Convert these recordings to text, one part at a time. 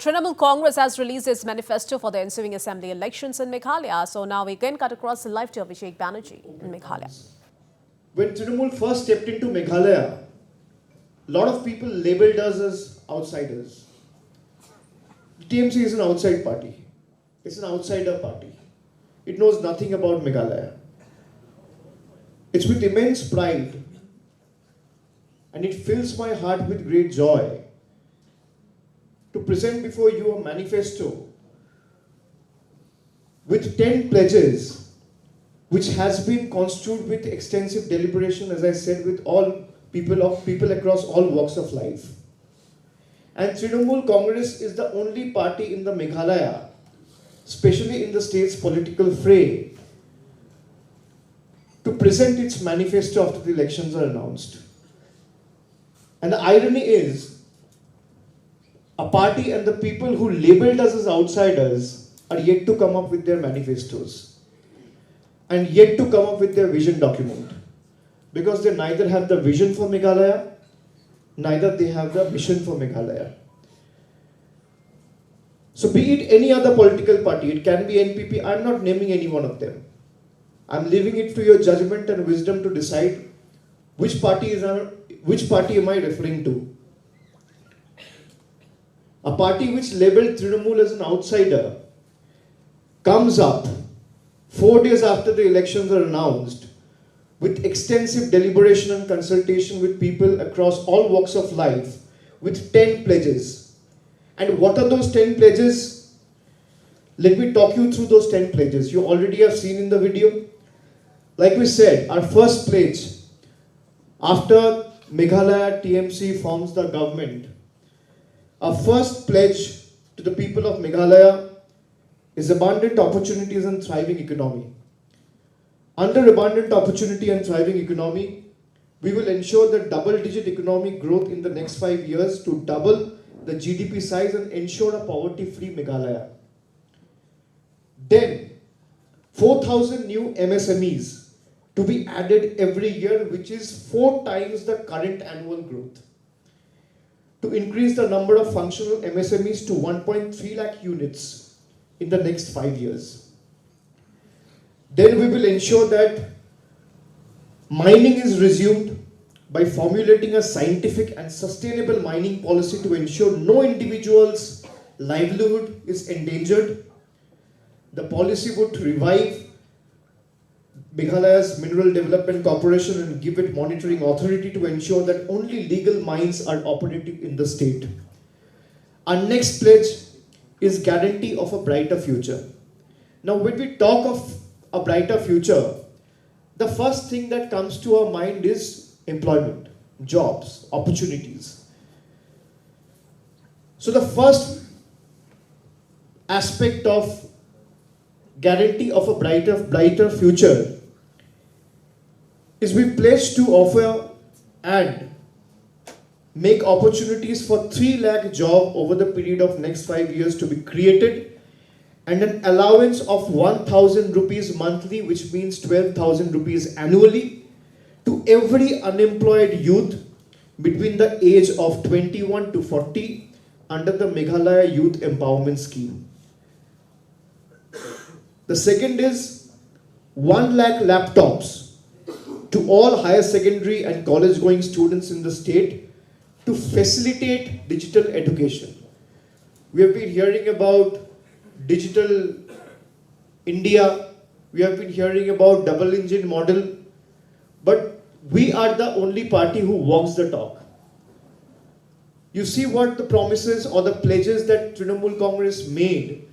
Trinamool Congress has released its manifesto for the ensuing assembly elections in Meghalaya. So now we can cut across the live to Abhishek Banerjee in Meghalaya. When Trinamool first stepped into Meghalaya, a lot of people labeled us as outsiders. TMC is an outside party. It's an outsider party. It knows nothing about Meghalaya. It's with immense pride, and it fills my heart with great joy to present before you a manifesto with 10 pledges, which has been construed with extensive deliberation, as I said, with all people across all walks of life. And Trinamool Congress is the only party in the Meghalaya, especially in the state's political fray, to present its manifesto after the elections are announced. And the irony is, a party and the people who labeled us as outsiders are yet to come up with their manifestos and yet to come up with their vision document, because they neither have the vision for Meghalaya, neither they have the mission for Meghalaya. So be it any other political party, it can be NPP, I'm not naming any one of them. I'm leaving it to your judgment and wisdom to decide which party am I referring to. A party which labeled Trinamool as an outsider comes up 4 days after the elections are announced with extensive deliberation and consultation with people across all walks of life with 10 pledges. And what are those 10 pledges? Let me talk you through those 10 pledges. You already have seen in the video. Like we said, our first pledge after Meghalaya TMC forms the government, our first pledge to the people of Meghalaya is abundant opportunities and thriving economy. Under abundant opportunity and thriving economy, we will ensure that double-digit economic growth in the next 5 years to double the GDP size and ensure a poverty-free Meghalaya. Then, 4,000 new MSMEs to be added every year, which is 4 times the current annual growth. To increase the number of functional MSMEs to 1.3 lakh units in the next 5 years. Then we will ensure that mining is resumed by formulating a scientific and sustainable mining policy to ensure no individual's livelihood is endangered. The policy would revive Meghalaya's Mineral Development Corporation and give it monitoring authority to ensure that only legal mines are operative in the state. Our next pledge is guarantee of a brighter future. Now, when we talk of a brighter future, the first thing that comes to our mind is employment, jobs, opportunities. So the first aspect of guarantee of a brighter future is we pledge to offer and make opportunities for 3 lakh jobs over the period of next 5 years to be created, and an allowance of 1,000 rupees monthly, which means 12,000 rupees annually, to every unemployed youth between the age of 21 to 40 under the Meghalaya Youth Empowerment Scheme. The second is 1 lakh laptops to all higher secondary and college going students in the state to facilitate digital education. We have been hearing about digital India, we have been hearing about double engine model, but we are the only party who walks the talk. You see what the promises or the pledges that Trinamool Congress made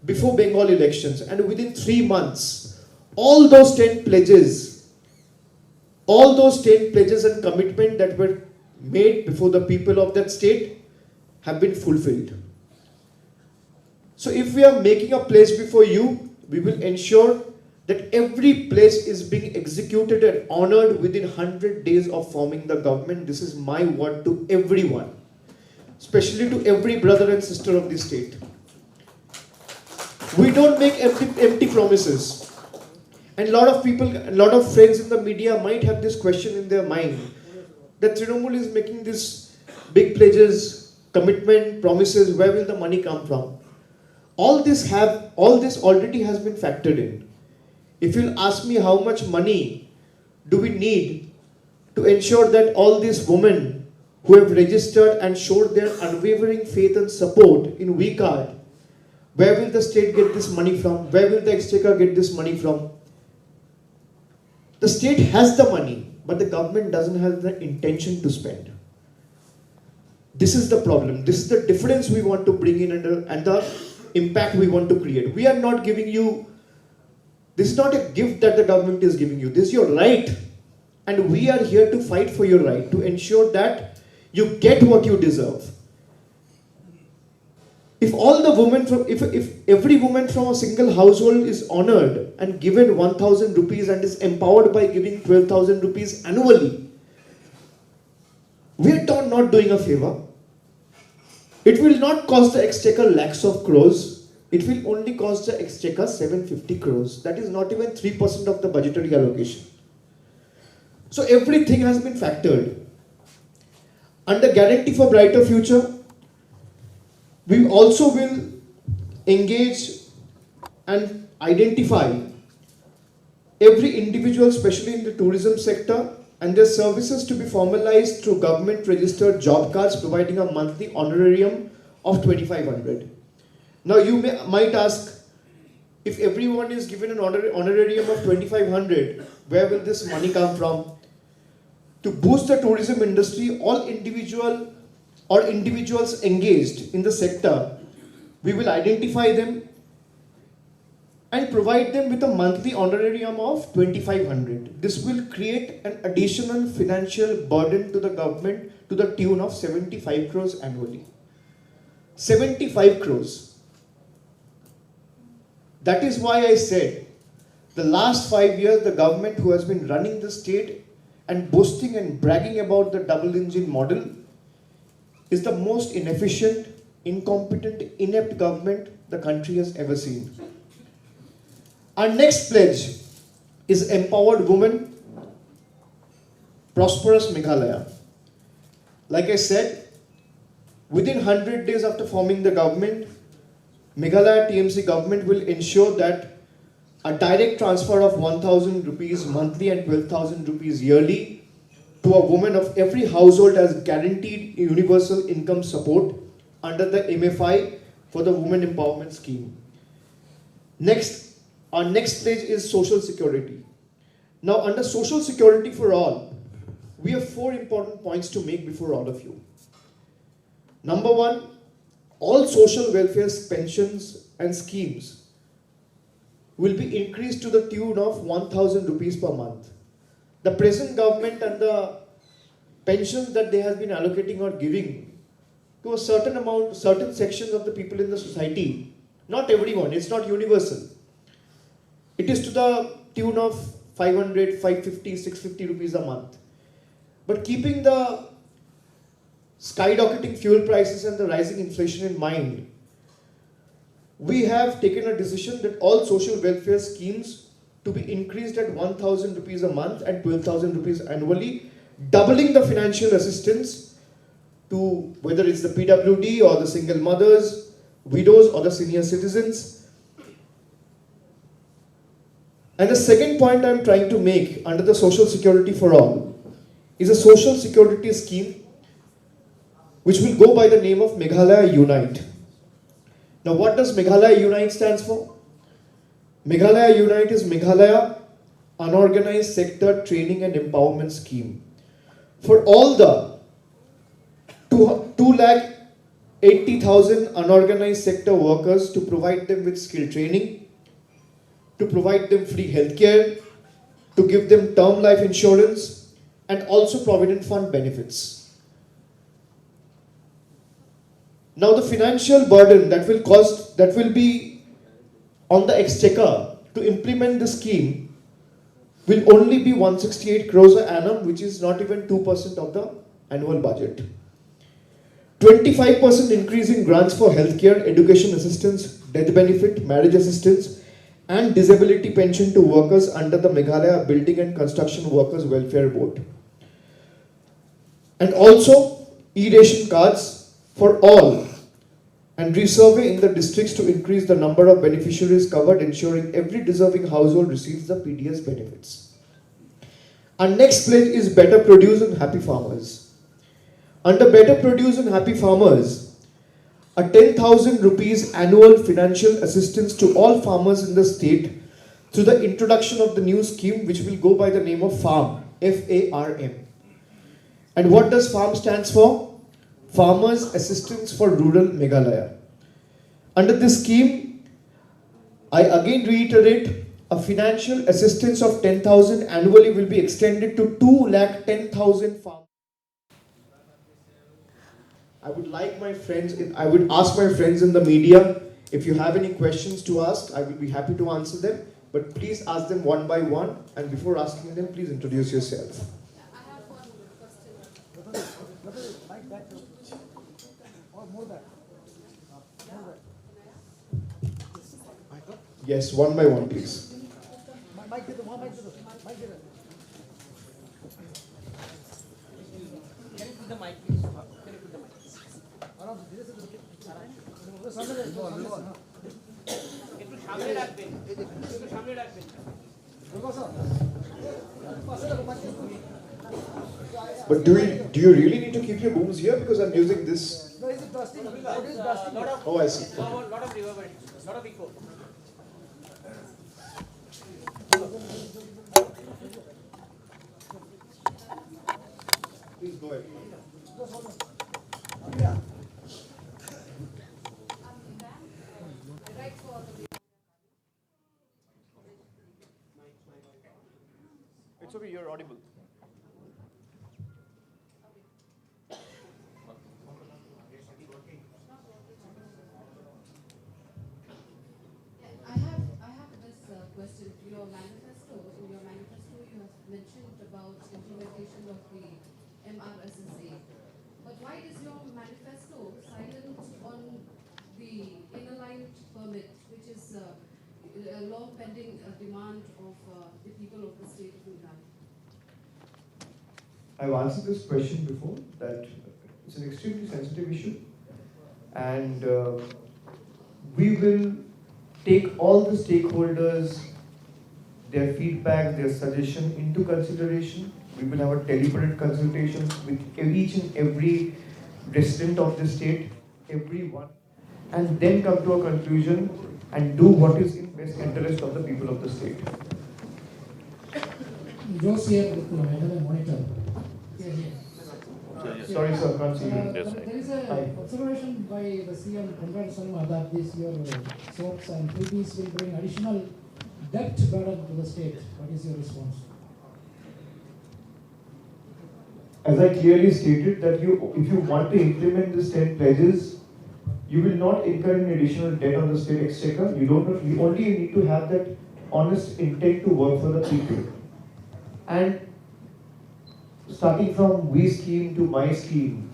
before Bengal elections, and within 3 months, all those 10 pledges and commitment that were made before the people of that state have been fulfilled. So if we are making a pledge before you, we will ensure that every pledge is being executed and honored within 100 days of forming the government. This is my word to everyone, especially to every brother and sister of this state. We don't make empty promises. And a lot of people, a lot of friends in the media might have this question in their mind, that Trinamool is making these big pledges commitment, promises, where will the money come from? All this already has been factored in. If you'll ask me how much money do we need to ensure that all these women who have registered and showed their unwavering faith and support in WeCard, where will the state get this money from? Where will the exchequer get this money from? The state has the money, but the government doesn't have the intention to spend. This is the problem. This is the difference we want to bring in and the impact we want to create. We are not giving you, this is not a gift that the government is giving you. This is your right. And we are here to fight for your right, to ensure that you get what you deserve. If all the women from, if every woman from a single household is honored and given 1,000 rupees and is empowered by giving 12,000 rupees annually, we are not doing a favor. It will not cost the exchequer lakhs of crores. It will only cost the exchequer 750 crores. That is not even 3% of the budgetary allocation. So everything has been factored. Under Guarantee for Brighter Future, we also will engage and identify every individual, especially in the tourism sector, and their services to be formalized through government registered job cards, providing a monthly honorarium of 2,500. Now you might ask, if everyone is given an honorarium of 2,500, where will this money come from? To boost the tourism industry, all individuals engaged in the sector, we will identify them and provide them with a monthly honorarium of 2,500. This will create an additional financial burden to the government to the tune of 75 crores annually. 75 crores. That is why I said, the last 5 years, the government who has been running the state and boasting and bragging about the double engine model is the most inefficient, incompetent, inept government the country has ever seen. Our next pledge is empowered women, prosperous Meghalaya. Like I said, within 100 days after forming the government, Meghalaya TMC government will ensure that a direct transfer of 1,000 rupees monthly and 12,000 rupees yearly to a woman of every household as guaranteed universal income support under the MFI for the Women Empowerment Scheme. Next, our next pledge is social security. Now, under social security for all, we have 4 important points to make before all of you. Number 1, all social welfare pensions and schemes will be increased to the tune of 1,000 rupees per month. The present government and the pensions that they have been allocating or giving to a certain amount, certain sections of the people in the society, not everyone, it's not universal. It is to the tune of 500, 550, 650 rupees a month. But keeping the skyrocketing fuel prices and the rising inflation in mind, we have taken a decision that all social welfare schemes to be increased at 1,000 rupees a month and 12,000 rupees annually, doubling the financial assistance to whether it's the PWD or the single mothers, widows or the senior citizens. And the second point I'm trying to make under the Social Security for All is a social security scheme which will go by the name of Meghalaya Unite. Now, what does Meghalaya Unite stands for? Meghalaya Unite is Meghalaya Unorganized Sector Training and Empowerment Scheme. For all the 280,000 unorganized sector workers, to provide them with skill training, to provide them free healthcare, to give them term life insurance, and also provident fund benefits. Now, the financial burden that will be on the exchequer to implement the scheme will only be 168 crores per annum, which is not even 2% of the annual budget. 25% increase in grants for healthcare, education assistance, death benefit, marriage assistance, and disability pension to workers under the Meghalaya Building and Construction Workers Welfare Board. And also, e-ration cards for all and resurvey in the districts to increase the number of beneficiaries covered, ensuring every deserving household receives the PDS benefits. Our next pledge is Better Produce and Happy Farmers. Under Better Produce and Happy Farmers, a 10,000 rupees annual financial assistance to all farmers in the state through the introduction of the new scheme, which will go by the name of FARM, F-A-R-M. And what does FARM stands for? Farmers Assistance for Rural Meghalaya. Under this scheme, I again reiterate, a financial assistance of 10,000 annually will be extended to 2,10,000 farmers. I would ask my friends in the media, if you have any questions to ask, I will be happy to answer them. But please ask them one by one, and before asking them, please introduce yourself. Yes, one by one, please. But do you really need to keep your booms here? Because I'm using this. No, is it dusting? What is dusting? Oh, I see. Lot of reverb, lot of echo. Please go ahead. Yeah. It's okay, you're audible. I have this question. In your manifesto, you have mentioned about implementation of the MRSSA. But why is your manifesto silent on the inner-line permit, which is a long-pending demand of the people of the state of Meghalaya? I've answered this question before, that it's an extremely sensitive issue, and we will take all the stakeholders, their feedback, their suggestion into consideration. We will have a deliberate consultations with each and every resident of the state, everyone, and then come to a conclusion and do what is in best interest of the people of the state. Jose here with another monitor. Sorry, sir, can't see you. There is an observation by the CM Mukul Sangma that this year soaps and freebies will bring additional debt burden to the state. What is your response? As I clearly stated, that if you want to implement the state pledges, you will not incur any additional debt on the state exchequer. You only need to have that honest intent to work for the people. And starting from we scheme to my scheme,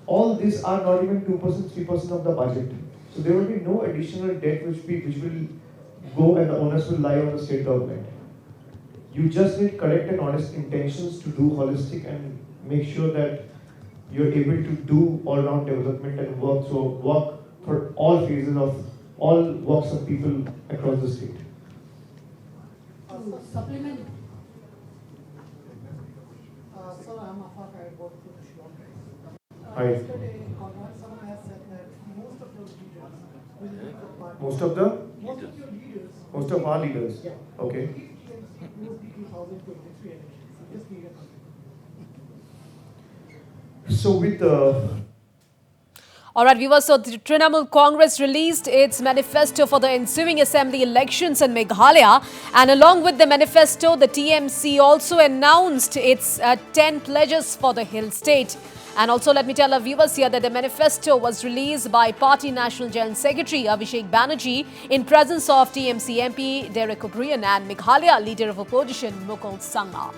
all these are not even 2%, 3% of the budget. So there will be no additional debt which will go, and the onus will lie on the state government. You just need correct and honest intentions to do holistic and make sure that you're able to do all-round development and work for all phases of all walks of people across the state. Supplement. Sir, I'm Afaq. I work for the Shillong. Hi. Yesterday, someone has said that most of your leaders will leave the party. Most of your leaders. Most of our leaders. Yeah. Okay. TMC post the 2023 elections. Just need a comment. So with All right, viewers, so the Trinamool Congress released its manifesto for the ensuing assembly elections in Meghalaya. And along with the manifesto, the TMC also announced its 10 pledges for the Hill State. And also, let me tell our viewers here that the manifesto was released by Party National General Secretary Abhishek Banerjee in presence of TMC MP Derek O-Brien and Meghalaya Leader of Opposition Mukul Sangma.